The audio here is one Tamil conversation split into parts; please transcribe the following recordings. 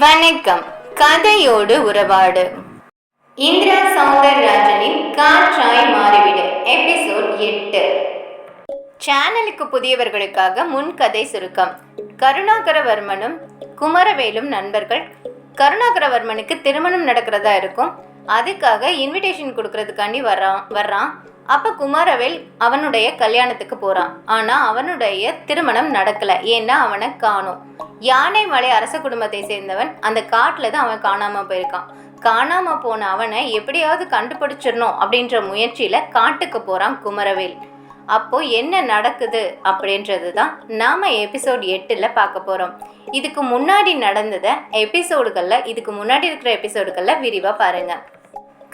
வணக்கம். கதையோடு உறவாடு. இந்திரா சௌந்தரராஜனின் காற்றாய் மாறிவிடு எபிசோட் 8. சேனலுக்கு புதியவர்களுக்காக முன்கதை சுருக்கம். கருணாகரவர்மனும் குமரவேலும் நண்பர்கள். கருணாகரவர்மனுக்கு திருமணம் நடக்கிறதா இருக்கும். அதுக்காக இன்விடேஷன் கொடுக்கறதுக்காண்டி வர்றான். அப்போ குமரவேல் அவனுடைய கல்யாணத்துக்கு போகிறான். ஆனால் அவனுடைய திருமணம் நடக்கலை. ஏன்னா அவனை காணோம். யானைமலை அரச குடும்பத்தை சேர்ந்தவன். அந்த காட்டில் தான் அவன் காணாமல் போயிருக்கான். காணாமல் போன அவனை எப்படியாவது கண்டுபிடிச்சிடணும் அப்படின்ற முயற்சியில் காட்டுக்கு போகிறான் குமரவேல். அப்போது என்ன நடக்குது அப்படின்றது தான் நாம் எபிசோட் 8 பார்க்க போகிறோம். இதுக்கு முன்னாடி நடந்ததை இதுக்கு முன்னாடி இருக்கிற எபிசோடுகளில் விரிவாக பாருங்கள்.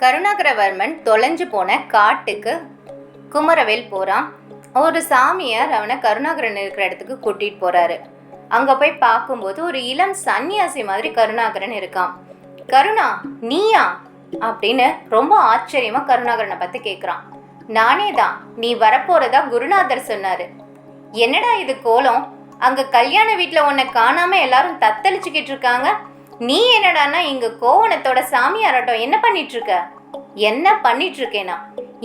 கருணாகரவர்மன் தொலைஞ்சு போன காட்டுக்கு குமரவேல் போகிறான். ஒரு சாமியார் அவனை கருணாகரன் இருக்கிற இடத்துக்கு கூட்டிகிட்டு போகிறாரு. அங்கே போய் பார்க்கும்போது ஒரு இளம் சன்னியாசி மாதிரி கருணாகரன் இருக்கான். கருணா, நீயா அப்படின்னு ரொம்ப ஆச்சரியமாக கருணாகரனை பார்த்து கேட்குறான். நானே தான், நீ வரப்போறதா குருநாதர் சொன்னார். என்னடா இது கோலம், அங்கே கல்யாண வீட்டில் உன்னை காணாமல் எல்லாரும் தத்தளிச்சுக்கிட்டு இருக்காங்க. நீ என்னடானா இங்கே கோவணத்தோட சாமியாராட்டம் என்ன பண்ணிட்டு இருக்க? என்ன பண்ணிட்டு இருக்கேனா?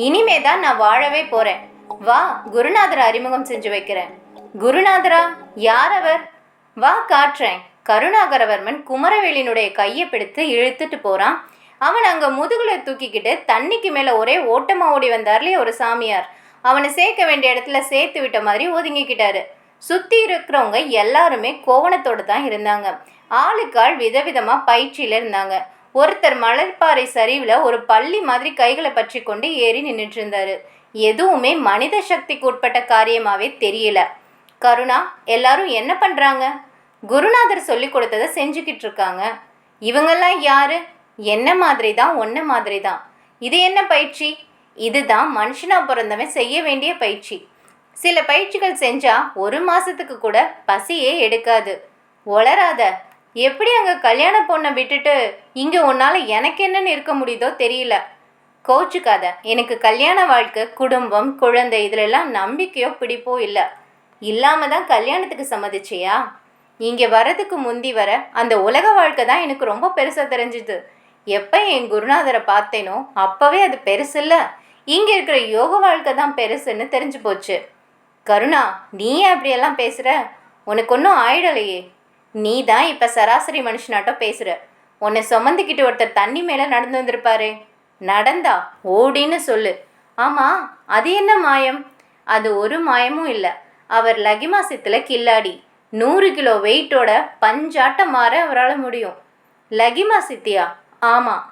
இனிமே தான் நான் வாழவே போறேன். வா, குருநாதரை அறிமுகம் செஞ்சு வைக்கிறேன். குருநாதரா? யார் அவர்? வா காட்டுறேன். கருணாகரவர்மன் குமரவேலினுடைய கையை பிடித்து இழுத்துட்டு போறான். அவன் அங்க முதுகுல தூக்கிக்கிட்டு தண்ணிக்கு மேல ஒரே ஓட்டமா ஓடி வந்தார்லயே ஒரு சாமியார், அவனை சேர்க்க வேண்டிய இடத்துல சேர்த்து விட்ட மாதிரி ஒதுங்கிக்கிட்டாரு. சுத்தி இருக்கிறவங்க எல்லாருமே கோவணத்தோடு தான் இருந்தாங்க. ஆளுக்காள் விதவிதமா பயிற்சியில இருந்தாங்க. ஒருத்தர் மலர்பாறை சரிவில் ஒரு பள்ளி மாதிரி கைகளை பற்றி கொண்டு ஏறி நின்றுட்டு இருந்தாரு. எதுவுமே மனித சக்திக்கு உட்பட்ட காரியமாவே தெரியல. கருணா, எல்லாரும் என்ன பண்றாங்க? குருநாதர் சொல்லி கொடுத்ததை செஞ்சுக்கிட்டு இருக்காங்க. இவங்கெல்லாம் யாரு? என்ன மாதிரி தான், ஒன்ன மாதிரி தான். இது என்ன பயிற்சி? இதுதான் மனுஷனா பிறந்தவன் செய்ய வேண்டிய பயிற்சி. சில பயிற்சிகள் செஞ்சா 1 மாசத்துக்கு கூட பசியே எடுக்காது. ஒளராத. எப்படி அங்கே கல்யாண பொண்ணை விட்டுட்டு இங்கே உன்னால் எனக்கு என்னன்னு இருக்க முடியுதோ தெரியல. கோச்சுக்காத. எனக்கு கல்யாண வாழ்க்கை, குடும்பம், குழந்தை இதிலெல்லாம் நம்பிக்கையோ பிடிப்போ இல்லை. இல்லாமல் தான் கல்யாணத்துக்கு சம்மதிச்சியா? இங்கே வர்றதுக்கு முந்தி வர அந்த உலக வாழ்க்கை தான் எனக்கு ரொம்ப பெருசாக தெரிஞ்சுது. எப்போ என் குருநாதரை பார்த்தேனோ அப்போவே அது பெருசு இல்லை, இங்கே இருக்கிற யோக வாழ்க்கை தான் பெருசுன்னு தெரிஞ்சு போச்சு. கருணா, நீ ஏன் அப்படியெல்லாம் பேசுகிற? உனக்கு ஒன்றும் ஆயிடலையே. நீ தான் இப்போ சராசரி மனுஷனாட்டம் பேசுகிற. உன்னை சுமந்துக்கிட்டு ஒருத்தர் தண்ணி மேலே நடந்து வந்திருப்பாரு. நடந்தா ஓடின்னு சொல்லு. ஆமாம், அது என்ன மாயம்? அது ஒரு மாயமும் இல்லை. அவர் லகிமாசித்தில் கில்லாடி. 100 கிலோ வெயிட்டோட பஞ்சாட்டம் மாற அவரால் முடியும். லகிமா சித்தியா? ஆமாம்,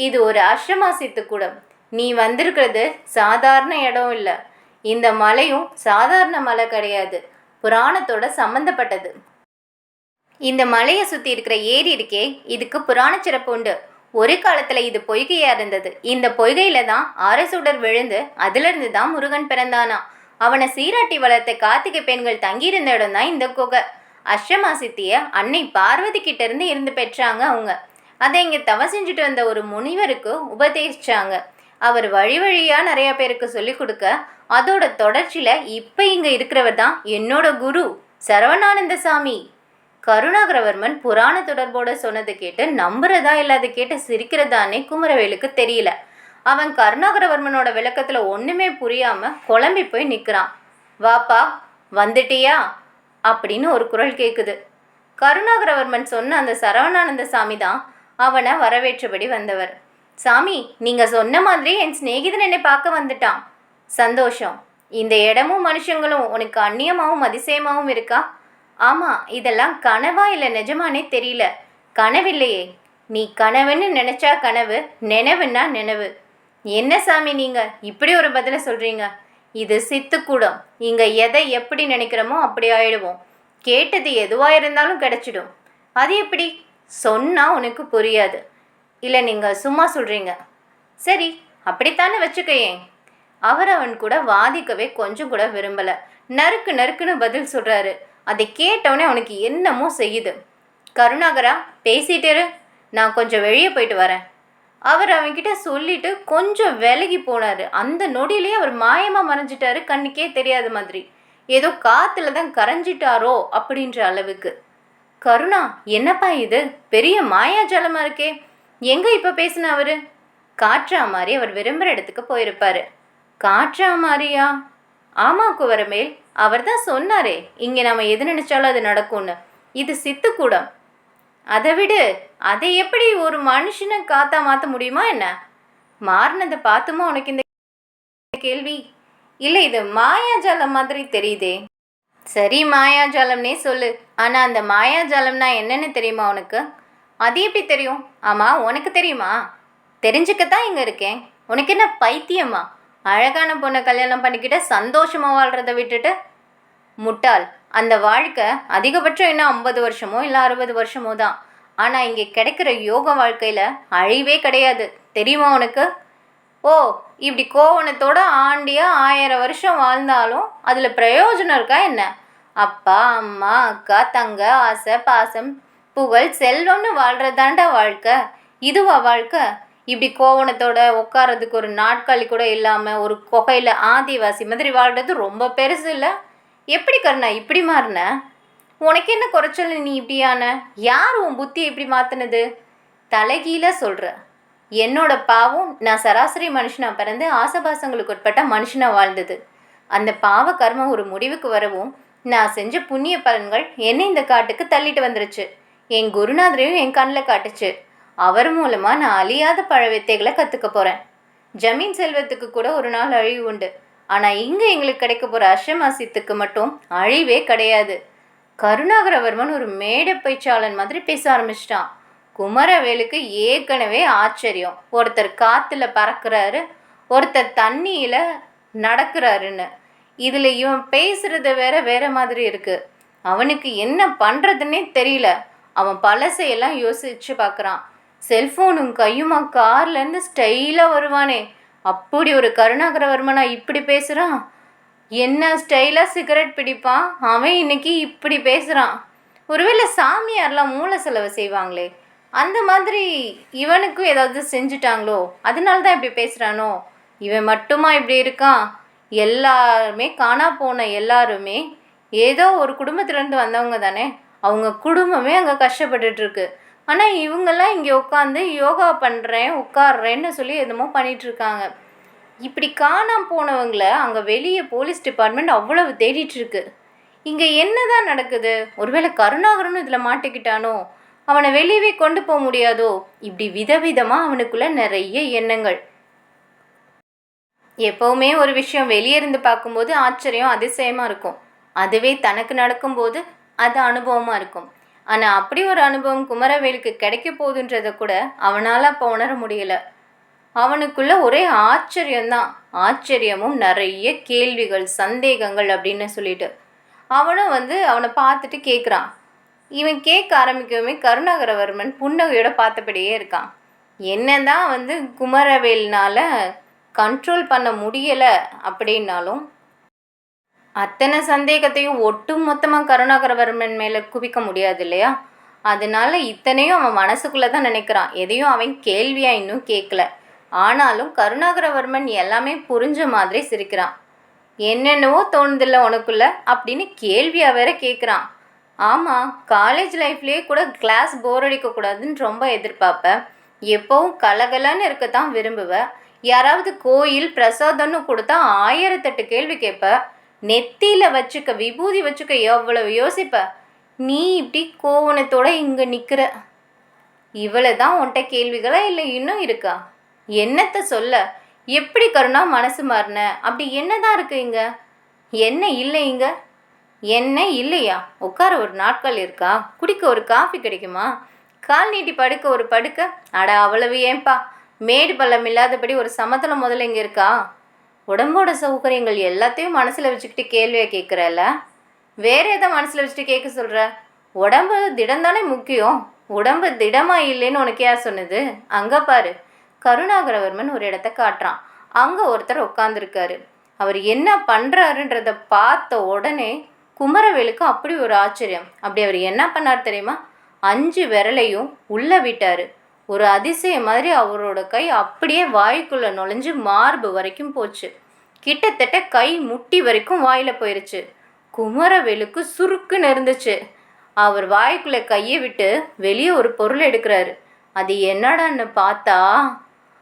இது ஒரு அஷ்டமா சித்து கூடம். நீ வந்திருக்கிறது சாதாரண இடம் இல்லை. இந்த மலையும் சாதாரண மலை கிடையாது, புராணத்தோட சம்மந்தப்பட்டது. இந்த மலையை சுற்றி இருக்கிற ஏரி இருக்கே, இதுக்கு புராண சிறப்பு உண்டு. ஒரு காலத்தில் இது பொய்கையாக இருந்தது. இந்த பொய்கையில் தான் ஆரசுடர் விழுந்து அதிலிருந்து தான் முருகன் பிறந்தானா. அவனை சீராட்டி வளர்த்த கார்த்திகை பெண்கள் தங்கியிருந்த இடம் தான் இந்த குகை. அஷ்டமா சித்தியை அன்னை பார்வதி கிட்ட இருந்து பெற்றாங்க அவங்க. அதை இங்கே தவம் செஞ்சுட்டு வந்த ஒரு முனிவருக்கு உபதேசிச்சாங்க. அவர் வழி வழியாக நிறையா பேருக்கு சொல்லி கொடுக்க, அதோட தொடர்ச்சியில் இப்போ இங்கே இருக்கிறவர் தான் என்னோட குரு சரவணானந்த சாமி. கருணாகரவர்மன் புராண தொடர்போட சொன்னதை கேட்டு நம்புறதா இல்லாத கேட்டு சிரிக்கிறதானே குமரவேலுக்கு தெரியல. அவன் கருணாகரவர்மனோட விளக்கத்தில் ஒன்றுமே புரியாமல் குழம்பி போய் நிற்கிறான். வாப்பா, வந்துட்டியா அப்படின்னு ஒரு குரல் கேட்குது. கருணாகரவர்மன் சொன்ன அந்த சரவணானந்த சாமி தான் அவனை வரவேற்றபடி வந்தவர். சாமி, நீங்கள் சொன்ன மாதிரி என் சிநேகிதன் என்னை பார்க்க வந்துட்டான். சந்தோஷம். இந்த இடமும் மனுஷங்களும் உனக்கு அந்நியமாகவும் அதிசயமாகவும் இருக்கா? ஆமாம், இதெல்லாம் கனவா இல்லை நிஜமானே தெரியல. கனவில்லையே. நீ கனவுன்னு நினச்சா கனவு, நினைவுன்னா நினைவு. என்ன சாமி நீங்கள் இப்படி ஒரு பதிலை சொல்கிறீங்க? இது சித்துக்கூடம். இங்கே எதை எப்படி நினைக்கிறோமோ அப்படி ஆயிடுவோம். கேட்டது எதுவாக இருந்தாலும் கிடைச்சிடும். அது எப்படி? சொன்னால் உனக்கு புரியாது. இல்லை, நீங்கள் சும்மா சொல்கிறீங்க. சரி, அப்படித்தானே வச்சுக்கையேன். அவன் கூட வாதிக்கவே கொஞ்சம் கூட விரும்பலை. நறுக்குன்னு பதில் சொல்கிறாரு. அதை கேட்டவுடனே அவனுக்கு என்னமோ செய்யுது. கருணாகரா, பேசிட்டேரு, நான் கொஞ்சம் வெளியே போயிட்டு வரேன். அவர் அவன்கிட்ட சொல்லிட்டு கொஞ்சம் விலகி போனார். அந்த நொடியிலே அவர் மாயமாக மறைஞ்சிட்டாரு, கண்ணுக்கே தெரியாத மாதிரி. ஏதோ காற்றுல தான் கரைஞ்சிட்டாரோ அப்படின்ற அளவுக்கு. கருணா, என்னப்பா இது? பெரிய மாயாஜாலமா இருக்கே. எங்க இப்ப பேசின அவரு? காற்றா மாதிரி அவர் விரும்புகிற இடத்துக்கு போயிருப்பாரு. காற்றா மாதிரியா? ஆமா குவரமேல், அவர் தான் சொன்னாரே இங்கே நம்ம எது நினைச்சாலும் அது நடக்கும்னு. இது சித்துக்கூடம். அதை விடு, அதை எப்படி ஒரு மனுஷனை காத்தா மாற்ற முடியுமா என்ன? மாறினதை பார்த்துமா உனக்கு இந்த கேள்வி? இல்லை, இது மாயாஜாலம் மாதிரி தெரியுதே. சரி, மாயாஜாலம்னே சொல்லு. ஆனால் அந்த மாயாஜாலம்னா என்னன்னு தெரியுமா உனக்கு? அது எப்படி தெரியும்? ஆமாம், உனக்கு தெரியுமா? தெரிஞ்சுக்கத்தான் இங்கே இருக்கேன். உனக்கு என்ன பைத்தியமா? அழகான பொண்ணை கல்யாணம் பண்ணிக்கிட்ட சந்தோஷமாக வாழ்கிறத விட்டுட்டு? முட்டாள், அந்த வாழ்க்கை அதிகபட்சம் இன்னும் 50 வருஷமோ இல்லை 60 வருஷமோ தான். ஆனால் இங்கே கிடைக்கிற யோக வாழ்க்கையில் அழிவே கிடையாது, தெரியுமா உனக்கு? ஓ, இப்படி கோவணத்தோட ஆண்டியா 1000 வருஷம் வாழ்ந்தாலும் அதில் பிரயோஜனம் இருக்கா என்ன? அப்பா, அம்மா, அக்கா, தங்க, ஆசை, பாசம், புகழ், செல்வம்னு வாழ்கிறதாண்டா வாழ்க்கை. இதுவா வாழ்க்கை? இப்படி கோவணத்தோட உட்காரதுக்கு ஒரு நாட்காலி கூட இல்லாமல் ஒரு குகையில் ஆதிவாசி மாதிரி வாழ்கிறது ரொம்ப பெருசு இல்லை? எப்படி கருணா இப்படி மாறின? உனக்கு என்ன குறைச்சல்? நீ இப்படியான? யார் உன் புத்தியை இப்படி மாற்றினது? தலைகீழாக சொல்கிற. என்னோட பாவம், நான் சராசரி மனுஷனாக பிறந்து ஆசபாசங்களுக்கு உட்பட்ட மனுஷனாக வாழ்ந்தது. அந்த பாவ கர்மம் ஒரு முடிவுக்கு வரவும் நான் செஞ்ச புண்ணிய பலன்கள் என்னை இந்த காட்டுக்கு தள்ளிட்டு வந்துருச்சு. என் குருநாதரையும் என் கண்ணில் காட்டுச்சு. அவர் மூலமாக நான் அழியாத பழ வித்தைகளை கற்றுக்க போகிறேன். ஜமீன் செல்வத்துக்கு கூட ஒரு நாள் அழிவு உண்டு. ஆனால் இங்கே எங்களுக்கு கிடைக்க போகிற அஷ்டமாசியத்துக்கு மட்டும் அழிவே கிடையாது. கருணாகரவர்மன் ஒரு மேடை பேச்சாளன் மாதிரி பேச ஆரம்பிச்சிட்டான். குமரவேலுக்கு ஏற்கனவே ஆச்சரியம். ஒருத்தர் காற்றுல பறக்கிறாரு, ஒருத்தர் தண்ணியில் நடக்கிறாருன்னு. இதில் இவன் பேசுகிறத வேற மாதிரி இருக்குது. அவனுக்கு என்ன பண்ணுறதுன்னே தெரியல. அவன் பழசையெல்லாம் யோசித்து பார்க்குறான். செல்ஃபோனும் கையுமா கார்லேருந்து ஸ்டைலாக வருவானே, அப்படி ஒரு கருணாகரவர்மனா இப்படி பேசுகிறான். என்ன ஸ்டைலாக சிகரெட் பிடிப்பான் அவன், இன்னைக்கு இப்படி பேசுகிறான். ஒருவேளை சாமியார்லாம் மூல செலவு செய்வாங்களே, அந்த மாதிரி இவனுக்கும் ஏதாவது செஞ்சுட்டாங்களோ, அதனால தான் இப்படி பேசுகிறானோ? இவன் மட்டுமா இப்படி இருக்கான்? எல்லாருமே காணா போன எல்லாருமே ஏதோ ஒரு குடும்பத்துலேருந்து வந்தவங்க தானே. அவங்க குடும்பமே அங்கே கஷ்டப்பட்டுட்ருக்கு. ஆனால் இவங்கெல்லாம் இங்கே உட்காந்து யோகா பண்ணுறேன் உட்காடுறேன்னு சொல்லி என்னமோ பண்ணிகிட்ருக்காங்க. இப்படி காணாம போனவங்கள அங்கே வெளியே போலீஸ் டிபார்ட்மெண்ட் அவ்வளவு தேடிட்டுருக்கு. இங்கே என்ன தான் நடக்குது? ஒருவேளை கருணாகரனும் இதில் மாட்டிக்கிட்டானோ? அவனை வெளியவே கொண்டு போக முடியாதோ? இப்படி விதவிதமாக அவனுக்குள்ள நிறைய எண்ணங்கள். எப்போவுமே ஒரு விஷயம் வெளியே இருந்து பார்க்கும்போது ஆச்சரியம் அதிசயமாக இருக்கும். அதுவே தனக்கு நடக்கும்போது அது அனுபவமாக இருக்கும். ஆனால் அப்படி ஒரு அனுபவம் குமரவேலுக்கு கிடைக்க போகுதுன்றதை கூட அவனால் அப்போ உணர முடியலை. அவனுக்குள்ள ஒரே ஆச்சரியம்தான். ஆச்சரியமும் நிறைய கேள்விகள், சந்தேகங்கள் அப்படின்னு சொல்லிட்டு அவனும் அவனை பார்த்துட்டு கேட்குறான். இவன் கேட்க ஆரம்பிக்கவுமே கருணாகரவர்மன் புன்னகையோட பார்த்தபடியே இருக்கான். என்னதான் குமரவேல்னால கண்ட்ரோல் பண்ண முடியலை அப்படின்னாலும் அத்தனை சந்தேகத்தையும் ஒட்டு மொத்தமாக கருணாகரவர்மன் மேலே குவிக்க முடியாது இல்லையா? அதனால இத்தனையும் அவன் மனசுக்குள்ளே தான் நினைக்கிறான். எதையும் அவன் கேள்வியாக இன்னும் கேட்கல. ஆனாலும் கருணாகரவர்மன் எல்லாமே புரிஞ்ச மாதிரி சிரிக்கிறான். என்னென்னவோ தோணுதில்ல உனக்குள்ள அப்படின்னு கேள்வியாக வேற கேட்குறான். ஆமாம், காலேஜ் லைஃப்லேயே கூட கிளாஸ் போர் அடிக்கக்கூடாதுன்னு ரொம்ப எதிர்பார்ப்பேன். எப்போவும் கலகலன்னு இருக்கத்தான் விரும்புவேன். யாராவது கோயில் பிரசாதம்னு கொடுத்தா 1008 கேள்வி கேட்ப. நெத்தியில் வச்சுக்க விபூதி வச்சுக்க எவ்வளவு யோசிப்ப. நீ இப்படி கோவணத்தோட இங்கே நிற்கிற. இவ்வளோ தான் உன்கிட்ட கேள்விகளா இல்லை இன்னும் இருக்கா? என்னத்தை சொல்ல? எப்படி கருணா மனசு மாறின? அப்படி என்னதான் இருக்கு இங்க? என்ன இல்லை இங்க? என்ன இல்லையா? உட்கார ஒரு நாட்கள் இருக்கா? குடிக்க ஒரு காஃபி கிடைக்குமா? கால் நீட்டி படுக்க ஒரு படுக்க? அட அவ்வளவு ஏன்பா? மேடு பள்ளம் இல்லாதபடி ஒரு சமதளம் முதல்ல இங்கே இருக்கா? உடம்போட சௌகரியங்கள் எல்லாத்தையும் மனசில் வச்சுக்கிட்டு கேள்வியை கேட்குறல்ல? வேற எதை மனசில் வச்சுட்டு கேட்க சொல்கிற? உடம்பு திடம் தானே முக்கியம். உடம்பு திடமாக இல்லைன்னு உனக்கு யார் சொன்னது? அங்கே பாரு. கருணாகரவர்மன் ஒரு இடத்த காட்டுறான். அங்கே ஒருத்தர் உட்காந்துருக்காரு. அவர் என்ன பண்ணுறாருன்றத பார்த்த உடனே குமரவேலுக்கு அப்படி ஒரு ஆச்சரியம். அப்படி அவர் என்ன பண்ணார் தெரியுமா? 5 விரலையும் உள்ளே விட்டார். ஒரு அதிசயம் மாதிரி அவரோட கை அப்படியே வாய்க்குள்ளே நுழைஞ்சு மார்பு வரைக்கும் போச்சு. கிட்டத்தட்ட கை முட்டி வரைக்கும் வாயில் போயிருச்சு. குமரவேலுக்கு சுருக்குன்னு இருந்துச்சு. அவர் வாய்க்குள்ளே கையை விட்டு வெளியே ஒரு பொருள் எடுக்கிறாரு. அது என்னடான்னு பார்த்தா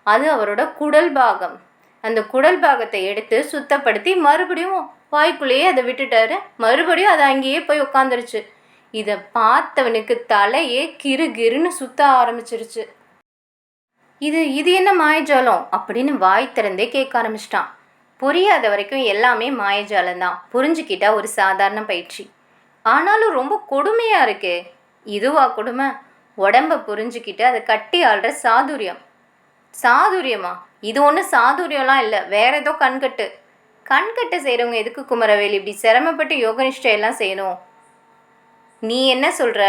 அது அவரோட குடல் பாகம். அந்த குடல் பாகத்தை எடுத்து சுத்தப்படுத்தி மறுபடியும் வாய்க்குள்ளேயே அதை விட்டுட்டாரு. மறுபடியும் அது அங்கேயே போய் உட்காந்துருச்சு. இதை பார்த்தவனுக்கு தலையே கிரு கிருன்னு சுத்த ஆரம்பிச்சிருச்சு. இது இது என்ன மாயஜாலம் அப்படின்னு வாய் திறந்தே கேட்க ஆரம்பிச்சிட்டான். புரியாத வரைக்கும் எல்லாமே மாயஜாலம்தான், புரிஞ்சுக்கிட்டா ஒரு சாதாரண பயிற்சி. ஆனாலும் ரொம்ப கொடுமையாக இருக்கே. இதுவா கொடுமை? உடம்பை புரிஞ்சுக்கிட்டு அதை கட்டி ஆள்ற சாதுரியம். சாதுரியமா? இது ஒன்றும் சாதுரியம்லாம் இல்லை, வேற ஏதோ கண்கட்டு. கண்கட்டு செய்கிறவங்க எதுக்கு குமரவேல் இப்படி சிரமப்பட்டு யோகனிஷ்டையெல்லாம் செய்யணும்? நீ என்ன சொல்கிற?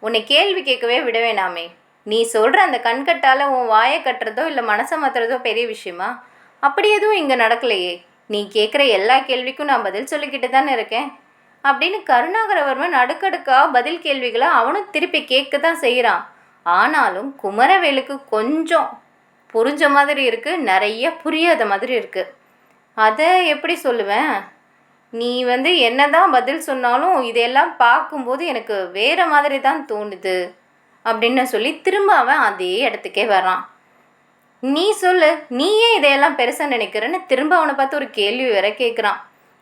உன்னை கேள்வி கேட்கவே விட வேணாமே. நீ சொல்கிற அந்த கண்கட்டால் உன் வாயை கட்டுறதோ இல்லை மனசை மாற்றுறதோ பெரிய விஷயமா? அப்படி எதுவும் இங்கே நடக்கலையே. நீ கேட்குற எல்லா கேள்விக்கும் நான் பதில் சொல்லிக்கிட்டு தானே இருக்கேன் அப்படின்னு கருணாகரவர்மன் அடுக்கடுக்காக பதில் கேள்விகளை அவனும் திருப்பி கேட்க தான் செய்கிறான். ஆனாலும் குமரவேலுக்கு கொஞ்சம் புரிஞ்ச மாதிரி இருக்குது, நிறைய புரியாத மாதிரி இருக்குது. அதை எப்படி சொல்லுவேன்? நீ என்ன தான் பதில் சொன்னாலும் இதையெல்லாம் பார்க்கும்போது எனக்கு வேறு மாதிரி தான் தோணுது அப்படின்னு சொல்லி திரும்ப அவன் அதே இடத்துக்கே வரான். நீ சொல்லு, நீ ஏன் இதையெல்லாம் பெருசாக நினைக்கிறேன்னு திரும்ப அவனை பார்த்து ஒரு கேள்வி வேற கேட்குறான்.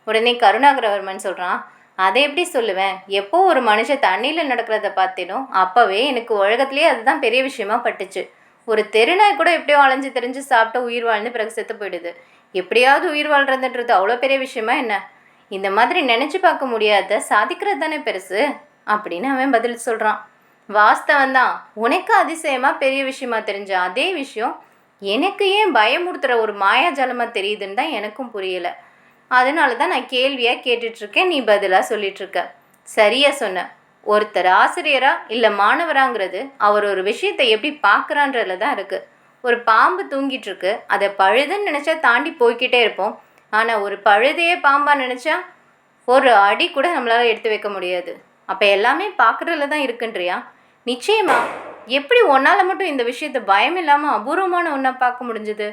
உடனே கருணாகரவர்மன் சொல்கிறான், அதை எப்படி சொல்லுவேன்? எப்போ ஒரு மனுஷன் தண்ணியில் நடக்கிறத பார்த்தேனோ அப்போவே எனக்கு உலகத்துலேயே அதுதான் பெரிய விஷயமா பட்டுச்சு. ஒரு தெருநாய் கூட எப்படியோ அலைஞ்சு தெரிஞ்சு சாப்பிட்டு உயிர் வாழ்ந்து பிறகு செத்து போயிடுது. எப்படியாவது உயிர் வாழ்றதுன்றது அவ்வளோ பெரிய விஷயமா என்ன? இந்த மாதிரி நினச்சி பார்க்க முடியாத சாதிக்கிறது தானே பெருசு அப்படின்னு அவன் பதில் சொல்கிறான். வாஸ்தவந்தான், உனக்கு அதிசயமாக பெரிய விஷயமா தெரிஞ்ச அதே விஷயம் எனக்கு ஏன் பயமுறுத்துகிற ஒரு மாயாஜாலமாக தெரியுதுன்னு தான் எனக்கும் புரியலை. அதனால தான் நான் கேள்வியாக கேட்டுட்ருக்கேன், நீ பதிலாக சொல்லிகிட்ருக்க. சரியாக சொன்ன. ஒருத்தர் ஆசிரியரா இல்லை மாணவராங்கிறது அவர் ஒரு விஷயத்தை எப்படி பார்க்குறான்றதுல தான் இருக்குது. ஒரு பாம்பு தூங்கிட்டு இருக்கு, அதை பழுதுன்னு நினச்சா தாண்டி போய்கிட்டே இருப்போம். ஆனால் ஒரு பழுதையே பாம்பாக நினச்சா ஒரு அடி கூட நம்மளால் எடுத்து வைக்க முடியாது. அப்போ எல்லாமே பார்க்குறதுல தான் இருக்குன்றியா? நிச்சயமா. எப்படி உன்னால் மட்டும் இந்த விஷயத்தை பயம் இல்லாமல் அபூர்வமான ஒன்றா பார்க்க முடிஞ்சுது?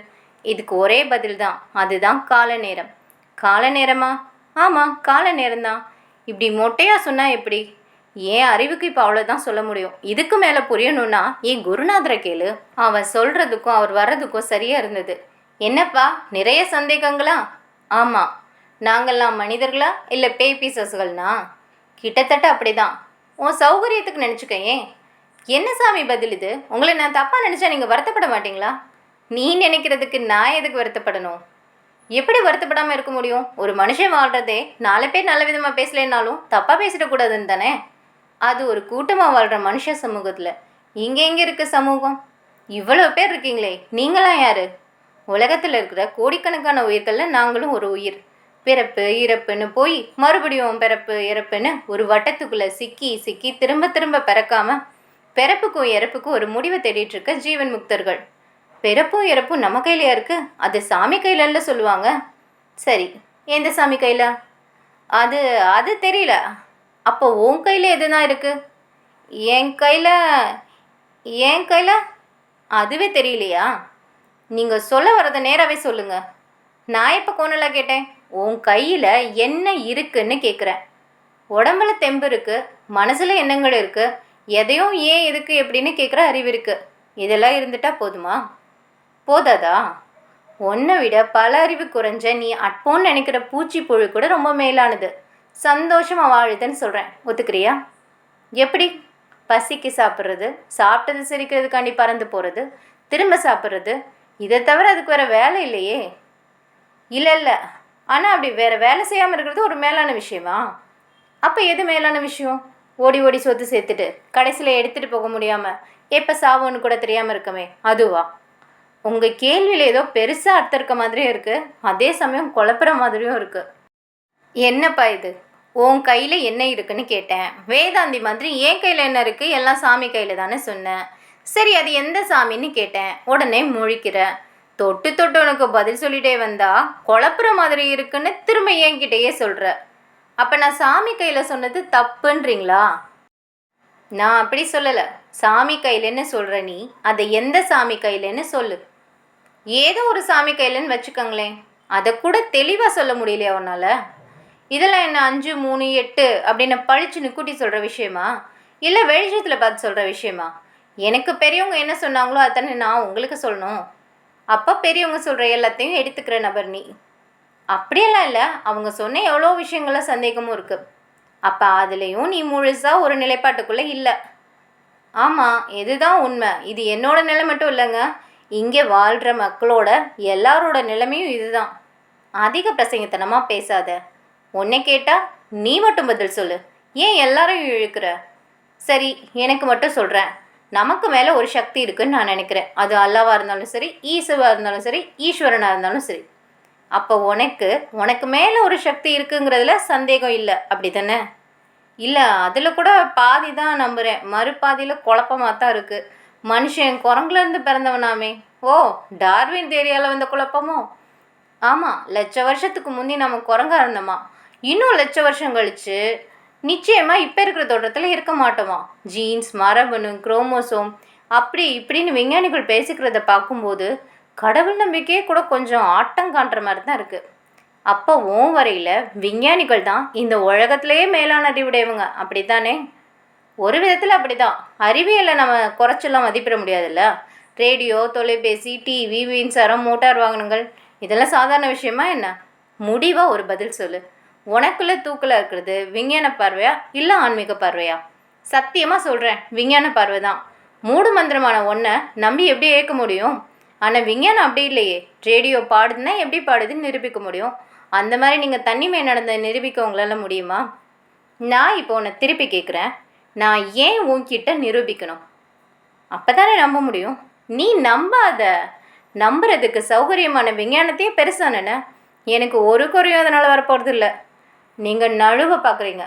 இதுக்கு ஒரே பதில் தான், அதுதான் கால நேரம். கால நேரமா? ஆமாம், கால நேரம்தான். இப்படி மொட்டையாக சொன்னால் எப்படி? ஏன் அறிவுக்கு இப்போ அவ்வளோதான் சொல்ல முடியும். இதுக்கு மேலே புரியணும்னா ஏன் குருநாதரை கேளு. அவன் சொல்கிறதுக்கும் அவர் வர்றதுக்கும் சரியாக இருந்தது. என்னப்பா, நிறைய சந்தேகங்களா? ஆமாம். நாங்கள்லாம் மனிதர்களா இல்லை பேய் பீசஸ்கள்னா? கிட்டத்தட்ட அப்படி தான். உன் சௌகரியத்துக்கு நினச்சிக்கையே. என்ன சாமி பதில் இது? உங்களை நான் தப்பாக நினச்சா நீங்கள் வருத்தப்பட மாட்டிங்களா? நீ நினைக்கிறதுக்கு நான் எதுக்கு வருத்தப்படணும்? எப்படி வருத்தப்படாமல் இருக்க முடியும்? ஒரு மனுஷன் வாழ்கிறதே 4 பேர் நல்ல விதமாக பேசலைன்னாலும் தப்பாக பேசிடக்கூடாதுன்னு தானே. அது ஒரு கூட்டமாக வாழ்கிற மனுஷ சமூகத்தில். இங்கே எங்கே இருக்க சமூகம்? இவ்வளோ பேர் இருக்கீங்களே, நீங்களாம் யார்? உலகத்தில் இருக்கிற கோடிக்கணக்கான உயிர்களில் நாங்களும் ஒரு உயிர். பிறப்பு இறப்புன்னு போய் மறுபடியும் பிறப்பு இறப்புன்னு ஒரு வட்டத்துக்குள்ளே சிக்கி சிக்கி திரும்ப திரும்ப பிறக்காம பிறப்புக்கும் இறப்புக்கும் ஒரு முடிவை தேடிட்டு இருக்க ஜீவன் முக்தர்கள். பிறப்பும் இறப்பும் நம்ம கையிலையா இருக்குது? அது சாமி கையிலன்னு சொல்லுவாங்க. சரி, எந்த சாமி கையில்? அது அது தெரியல. அப்போ உன் கையில் எதுதான் இருக்குது? என் கையில் அதுவே தெரியலையா? நீங்கள் சொல்ல வரதை நேராகவே சொல்லுங்கள். நான் இப்போ கோணலாக கேட்டேன். உன் கையில் என்ன இருக்குன்னு கேட்குறேன். உடம்புல தெம்பு இருக்குது, மனசில் எண்ணங்கள் இருக்குது, எதையும் ஏன் எதுக்கு எப்படின்னு கேட்குற அறிவு இருக்குது. இதெல்லாம் இருந்துட்டா போதுமா? போதாதா? ஒன்றை விட பல அறிவு குறைஞ்ச நீ அட்போன்னு நினைக்கிற பூச்சி புழு கூட ரொம்ப மேலானது. சந்தோஷமாக வாழுதுன்னு சொல்கிறேன், ஒத்துக்கிறியா? எப்படி? பசிக்கு சாப்பிட்றது, சாப்பிட்டது சிரிக்கிறதுக்காண்டி பறந்து போகிறது, திரும்ப சாப்பிட்றது, இதை தவிர அதுக்கு வேறு வேலை இல்லையே. இல்லை, ஆனால் அப்படி வேறு வேலை செய்யாமல் இருக்கிறது ஒரு மேலான விஷயமா? அப்போ எது மேலான விஷயம்? ஓடி ஓடி சொத்து சேர்த்துட்டு கடைசியில் எடுத்துகிட்டு போக முடியாமல் எப்போ சாவோன்னு கூட தெரியாமல் இருக்கமே, அதுவா? உங்கள் கேள்வியில் ஏதோ பெருசாக அர்த்தம் இருக்க மாதிரியும் இருக்குது, அதே சமயம் குழப்புற மாதிரியும் இருக்குது. என்னப்பா இது? உன் கையில் என்ன இருக்குன்னு கேட்டேன். வேதாந்தி மாதிரி என் கையில் என்ன இருக்குது, எல்லாம் சாமி கையில் தானே சொன்னேன். சரி, அது எந்த சாமின்னு கேட்டேன். உடனே முழிக்கிற. தொட்டு தொட்டு உனக்கு பதில் சொல்லிட்டே வந்தா குழப்புற மாதிரி இருக்குன்னு திரும்ப என்கிட்டயே சொல்கிற. அப்போ நான் சாமி கையில் சொன்னது தப்புன்றீங்களா? நான் அப்படி சொல்லலை. சாமி கையிலன்னு சொல்கிற நீ அதை எந்த சாமி கையிலன்னு சொல்லு. ஏதோ ஒரு சாமி கையிலன்னு வச்சுக்கோங்களேன், அதை கூட தெளிவாக சொல்ல முடியலையா உன்னால்? இதெல்லாம் என்ன 5, 3, 8 அப்படின்னு பழிச்சுன்னு கூட்டி சொல்கிற விஷயமா? இல்லை வெளிச்சத்தில் பார்த்து சொல்கிற விஷயமா? எனக்கு பெரியவங்க என்ன சொன்னாங்களோ அத்தனை நான் உங்களுக்கு சொல்லணும். அப்போ பெரியவங்க சொல்கிற எல்லாத்தையும் எடுத்துக்கிற நபர் நீ. அப்படியெல்லாம் இல்லை, அவங்க சொன்ன எவ்வளோ விஷயங்கள சந்தேகமும் இருக்குது. அப்போ அதுலேயும் நீ முழுசாக ஒரு நிலைப்பாட்டுக்குள்ளே இல்லை. ஆமாம், இதுதான் உண்மை. இது என்னோட நிலை மட்டும் இல்லைங்க, இங்கே வாழ்கிற மக்களோட எல்லாரோட நிலைமையும் இதுதான். அதிக பிரசங்கத்தனமாக பேசாத. உன்னை கேட்டால் நீ மட்டும் பதில் சொல்லு, ஏன் எல்லாரையும் இழுக்கிற? சரி, எனக்கு மட்டும் சொல்கிறேன். நமக்கு மேலே ஒரு சக்தி இருக்குதுன்னு நான் நினைக்கிறேன். அது அல்லாவாக இருந்தாலும் சரி, ஈசுவாக இருந்தாலும் சரி, ஈஸ்வரனாக இருந்தாலும் சரி. அப்போ உனக்கு மேலே ஒரு சக்தி இருக்குங்கிறதுல சந்தேகம் இல்லை, அப்படி தானே? இல்லை, அதில் கூட பாதி தான் நம்புகிறேன், மறுபாதியில் குழப்பமாக தான் இருக்குது. மனுஷன் குரங்குலேருந்து பிறந்தவனாமே. ஓ, டார்வின் தேரியால் வந்த குழப்பமோ? ஆமாம், லட்ச வருஷத்துக்கு முந்தி நம்ம குரங்கா இருந்தோமா, இன்னும் லட்ச வருஷம் கழித்து நிச்சயமாக இப்போ இருக்கிற தோற்றத்தில் இருக்க மாட்டோமா. ஜீன்ஸ், மரபணு, குரோமோசோம் அப்படி இப்படின்னு விஞ்ஞானிகள் பேசிக்கிறத பார்க்கும்போது கடவுள் நம்பிக்கையே கூட கொஞ்சம் ஆட்டம் காட்டுற மாதிரி தான் இருக்குது. அப்போ வரையில் விஞ்ஞானிகள் தான் இந்த உலகத்திலேயே மேலான அறிவுடையவங்க, அப்படித்தானே? ஒரு விதத்தில் அப்படி தான். அறிவியலை நம்ம குறைச்செல்லாம் மதிப்பிட முடியாதுல்ல. ரேடியோ, தொலைபேசி, டிவி, மின்சாரம், மோட்டார் வாகனங்கள் இதெல்லாம் சாதாரண விஷயமா என்ன? முடிவாக ஒரு பதில் சொல்லு. உனக்குள்ளே தூக்கில் இருக்கிறது விஞ்ஞான பார்வையா இல்லை ஆன்மீக பார்வையா? சத்தியமாக சொல்கிறேன், விஞ்ஞான பார்வை தான். மூடு மந்திரமான ஒன்றை நம்பி எப்படி ஏற்க முடியும்? ஆனால் விஞ்ஞானம் அப்படி இல்லையே. ரேடியோ பாடுதுன்னா எப்படி பாடுதுன்னு நிரூபிக்க முடியும். அந்த மாதிரி நீங்கள் தண்ணி மேல் நடந்த நிரூபிக்க உங்களால் முடியுமா? நான் இப்போ உன்னை திருப்பி கேட்குறேன், நான் ஏன் உன்கிட்ட நிரூபிக்கணும்? அப்போ தானே நம்ப முடியும். நீ நம்பாத. நம்புறதுக்கு சௌகரியமான விஞ்ஞானத்தையே பெருசான எனக்கு ஒரு குறையும் அதனால் வரப்போகிறது இல்லை. நீங்கள் நழுவ பார்க்குறீங்க.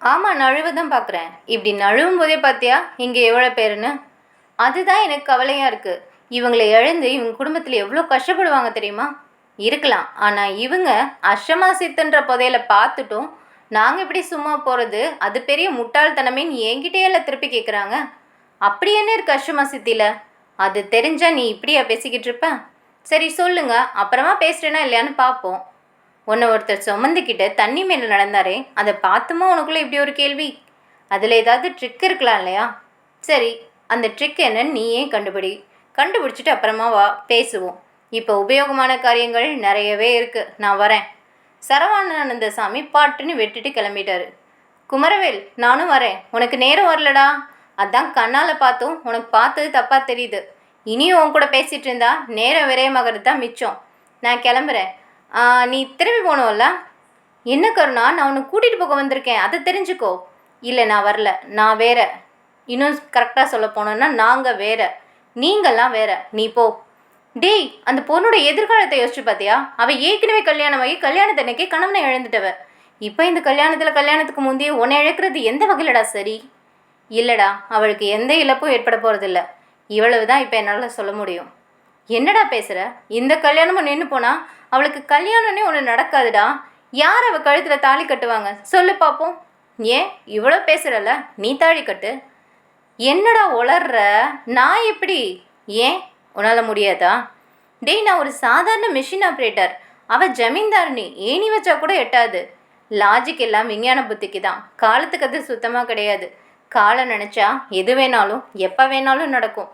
ஆமாம், நழுவ தான் பார்க்குறேன். இப்படி நழுவும் போதே பார்த்தியா இங்கே எவ்வளோ பேருன்னு? அதுதான் எனக்கு கவலையாக இருக்குது. இவங்களை இழந்து இவங்க குடும்பத்தில் எவ்வளோ கஷ்டப்படுவாங்க தெரியுமா? இருக்கலாம், ஆனால் இவங்க அஷ்டமா சித்தன்ற புதையில பார்த்துட்டும் நாங்கள் இப்படி சும்மா போகிறது அது பெரிய முட்டாள்தனமேன்னு என்கிட்டே எல்லாம் திருப்பி கேட்குறாங்க. அப்படி என்ன இருக்குது அஷ்டமா சித்தியில்? அது தெரிஞ்சால் நீ இப்படியா பேசிக்கிட்டு இருப்ப? சரி சொல்லுங்க, அப்புறமா பேசுகிறேன்னா இல்லையான்னு பார்ப்போம். உன்னை ஒருத்தர் சுமந்துக்கிட்ட தண்ணி மேலே நடந்தாரே, அதை பார்த்துமா உனக்குள்ளே இப்படி ஒரு கேள்வி? அதில் ஏதாவது ட்ரிக் இருக்கலாம் இல்லையா? சரி, அந்த ட்ரிக் என்னன்னு நீயே கண்டுபிடிச்சிட்டு அப்புறமா வா பேசுவோம். இப்போ உபயோகமான காரியங்கள் நிறையவே இருக்குது, நான் வரேன். சரவானந்த சாமி பாட்டுன்னு வெட்டிட்டு கிளம்பிட்டாரு. குமரவேல், நானும் வரேன். உனக்கு நேரம் வரலடா, அதான் கண்ணால் பார்த்தும் உனக்கு பார்த்தது தப்பாக தெரியுது. இனியும் உன் கூட பேசிகிட்டு இருந்தா நேரம் விரயமாகிறது தான் மிச்சம். நான் கிளம்புறேன். நீ திரும்பி போகணும்ல? என்ன கருணா, நான் உன்னை கூட்டிகிட்டு போக வந்திருக்கேன், அதை தெரிஞ்சுக்கோ. இல்லை, நான் வரல, நான் வேற. இன்னும் கரெக்டாக சொல்ல போனோன்னா நாங்கள் வேற, நீங்கள்லாம் வேற. நீ போ. டேய், அந்த பொண்ணோட எதிர்காலத்தை யோசிச்சு பார்த்தியா? அவள் ஏற்கனவே கல்யாணமாகி கல்யாணத்தன்னைக்கே கணவனை இழந்துட்டவ. இப்போ இந்த கல்யாணத்துக்கு முந்தைய உன்னை இழக்கிறது எந்த வகையிலடா சரி? இல்லைடா, அவளுக்கு எந்த இழப்பும் ஏற்பட போகிறதில்ல. இவ்வளவு தான் இப்போ என்னால் சொல்ல முடியும். என்னடா பேசுகிற? இந்த கல்யாணமும் நின்று போனால் அவளுக்கு கல்யாணம்னே ஒன்று நடக்காதுடா. யார் அவள் கழுத்தில் தாலி கட்டுவாங்க சொல்லு பார்ப்போம். ஏன் இவ்வளோ பேசுகிறல்ல, நீ தாலி கட்டு. என்னடா உளர்ற? நான் எப்படி? ஏன் உன்னால் முடியாதா? டேய், நான் ஒரு சாதாரண மிஷின் ஆப்ரேட்டர். அவள் ஜமீன்தாரினி, ஏணி வச்சா கூட எட்டாது. லாஜிக் எல்லாம் விஞ்ஞான புத்திக்கு தான். காலத்துக்கு அது சுத்தமாக கிடையாது. காலம் நினச்சா எது வேணாலும் எப்போ வேணாலும் நடக்கும்.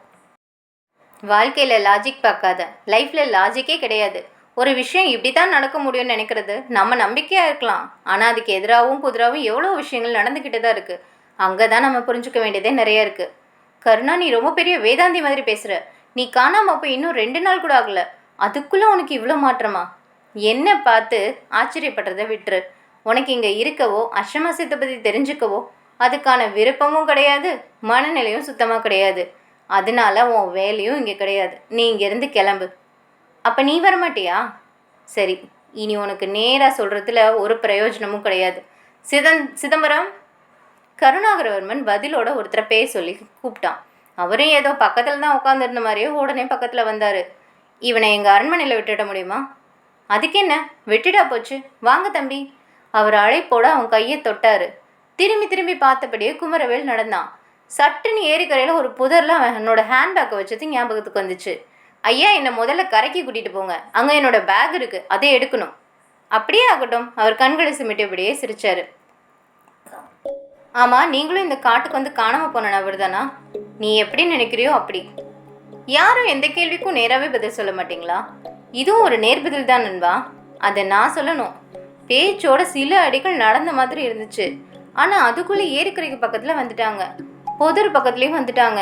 வாழ்க்கையில் லாஜிக் பார்க்காத. லைஃப்பில் லாஜிக்கே கிடையாது. ஒரு விஷயம் இப்படி தான் நடக்க முடியும்னு நினைக்கிறது நம்ம நம்பிக்கையாக இருக்கலாம், ஆனால் அதுக்கு எதிராகவும் புதிராகவும் எவ்வளோ விஷயங்கள் நடந்துக்கிட்டு தான் இருக்குது. அங்கே தான் நம்ம புரிஞ்சுக்க வேண்டியதே நிறைய இருக்குது. கருணா, நீ ரொம்ப பெரிய வேதாந்தி மாதிரி பேசுகிற. நீ காணாமல் போய் இன்னும் 2 நாள் கூட ஆகலை, அதுக்குள்ளே உனக்கு இவ்வளோ மாற்றமா? என்ன பார்த்து ஆச்சரியப்படுறதை விட்டுரு. உனக்கு இங்கே இருக்கவோ அஷ்டமாசியத்தை பற்றி தெரிஞ்சுக்கவோ அதுக்கான விருப்பமும் கிடையாது, மனநிலையும் சுத்தமாக கிடையாது. அதனால உன் வேலையும் இங்கே கிடையாது. நீ இங்கேருந்து கிளம்பு. அப்போ நீ வரமாட்டியா? சரி, இனி உனக்கு நேராக சொல்கிறதுல ஒரு பிரயோஜனமும் கிடையாது. சிதம்பரம். கருணாகரவர்மன் பதிலோட ஒருத்தரை பேச சொல்லி கூப்பிட்டான். அவரும் ஏதோ பக்கத்தில் தான் உட்காந்துருந்த மாதிரியே உடனே பக்கத்தில் வந்தார். இவனை எங்கள் அரண்மனையில் விட்டுட முடியுமா? அதுக்கு என்ன, விட்டுடா போச்சு. வாங்க தம்பி. அவர் அழைப்போட அவன் கையை தொட்டார். திரும்பி பார்த்தபடியே குமரவேல் நடந்தான். சட்டுன்னு ஏரிக்கரையில் ஒரு புதரில் அவன் என்னோட ஹேண்ட்பேக்கை வச்சது ஞாபகத்துக்கு வந்துச்சு. ஐயா, என்னை முதல்ல கரைக்கு கூட்டிகிட்டு போங்க, அங்கே என்னோட பேக் இருக்குது, அதை எடுக்கணும். அப்படியே ஆகட்டும். அவர் கண்களை சிமிட்டபடியே சிரித்தார். ஆமாம், நீங்களும் இந்த காட்டுக்கு வந்து காணாமல் போன நபர் தானா? நீ எப்படி நினைக்கிறியோ அப்படி. யாரும் எந்த கேள்விக்கும் நேராகவே பதில் சொல்ல மாட்டீங்களா? இதுவும் ஒரு நேர்பதில் தான் நண்பா. அதை நான் சொல்லணும். பேச்சோட சில அடிகள் நடந்த மாதிரி இருந்துச்சு. ஆனால் அதுக்குள்ளே ஏரிக்கரைக்கு பக்கத்தில் வந்துட்டாங்க, பொதர் பக்கத்துலேயும் வந்துட்டாங்க.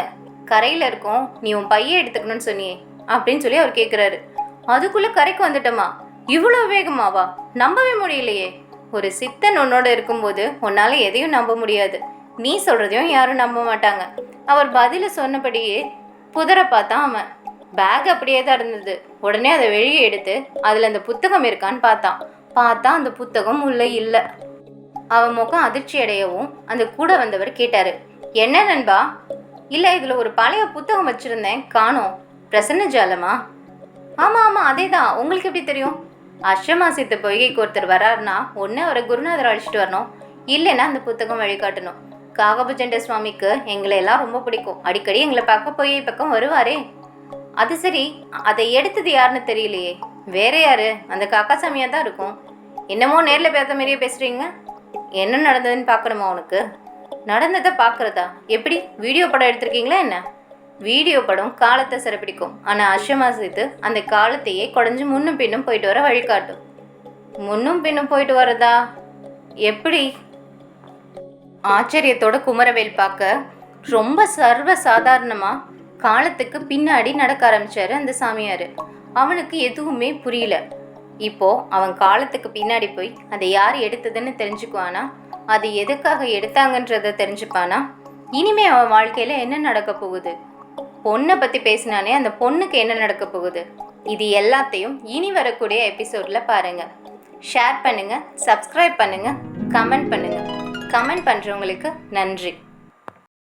கரையில் இருக்கோம், நீ உன் பையை எடுத்துக்கணும்னு சொன்னியே அப்படின்னு சொல்லி அவர் கேட்குறாரு. அதுக்குள்ளே கரைக்கு வந்துட்டோமா? இவ்வளோ வேகமாவா? நம்பவே முடியலையே. ஒரு சித்தன் உன்னோட இருக்கும்போது உன்னால் எதையும் நம்ப முடியாது. நீ சொல்கிறதையும் யாரும் நம்ப மாட்டாங்க. அவர் பதில சொன்னபடியே புதரை பார்த்தான் அவன். பேக் அப்படியே தான் இருந்தது. உடனே அதை வெளியே எடுத்து அதில் அந்த புத்தகம் இருக்கான்னு பார்த்தா அந்த புத்தகம் உள்ளே இல்லை. அவன் முகம் அதிர்ச்சி அடையவும் அந்த கூட வந்தவர் கேட்டார், என்ன நண்பா? இல்லை, இதில் ஒரு பழைய புத்தகம் வச்சுருந்தேன், காணோம். பிரசன்ன ஜாலமா? ஆமாம், அதே தான். உங்களுக்கு எப்படி தெரியும்? அஷ்டமாசித்த பொய்கைக்கு ஒருத்தர் வராருன்னா ஒன்று அவரை குருநாதர் அழைச்சிட்டு வரணும், இல்லைன்னா அந்த புத்தகம் வழிகாட்டணும். காகபுஜண்ட சுவாமிக்கு எங்களை எல்லாம் ரொம்ப பிடிக்கும். அடிக்கடி எங்களை பார்க்க பொய்கை பக்கம் வருவாரே. அது சரி, அதை எடுத்தது யாருன்னு தெரியலையே. வேற யாரு? அந்த காக்கா சாமியாக தான் இருக்கும். என்னமோ நேரில் பேச மாதிரியே பேசுகிறீங்க. என்ன நடந்ததுன்னு பார்க்கணுமா உனக்கு? நடந்ததை பார்க்குறதா? எப்படி, வீடியோ படம் எடுத்திருக்கீங்களா என்ன? வீடியோ படம் காலத்தை சிறப்பிடிக்கும். ஆனால் அஷ்டமாசித்து அந்த காலத்தையே குறைஞ்சி முன்னும் பின்னும் போயிட்டு வர வழிகாட்டும். முன்னும் பின்னும் போயிட்டு வரதா? எப்படி? ஆச்சரியத்தோட குமரவேல் பார்க்க ரொம்ப சர்வ சாதாரணமாக காலத்துக்கு பின்னாடி நடக்க ஆரம்பிச்சாரு அந்த சாமியார். அவனுக்கு எதுவுமே புரியல. இப்போ அவன் காலத்துக்கு பின்னாடி போய் அதை யார் எடுத்ததுன்னு தெரிஞ்சுக்குவானா? அது எதுக்காக எடுத்தாங்கன்றத தெரிஞ்சுப்பானா? இனிமே அவன் வாழ்க்கையில என்ன நடக்க போகுது? பொண்ணை பற்றி பேசினானே, அந்த பொண்ணுக்கு என்ன நடக்க போகுது? இது எல்லாத்தையும் இனி வரக்கூடிய எபிசோடில் பாருங்கள். ஷேர் பண்ணுங்கள், சப்ஸ்கிரைப் பண்ணுங்கள், கமெண்ட் பண்ணுங்கள். கமெண்ட் பண்ணுறவங்களுக்கு நன்றி.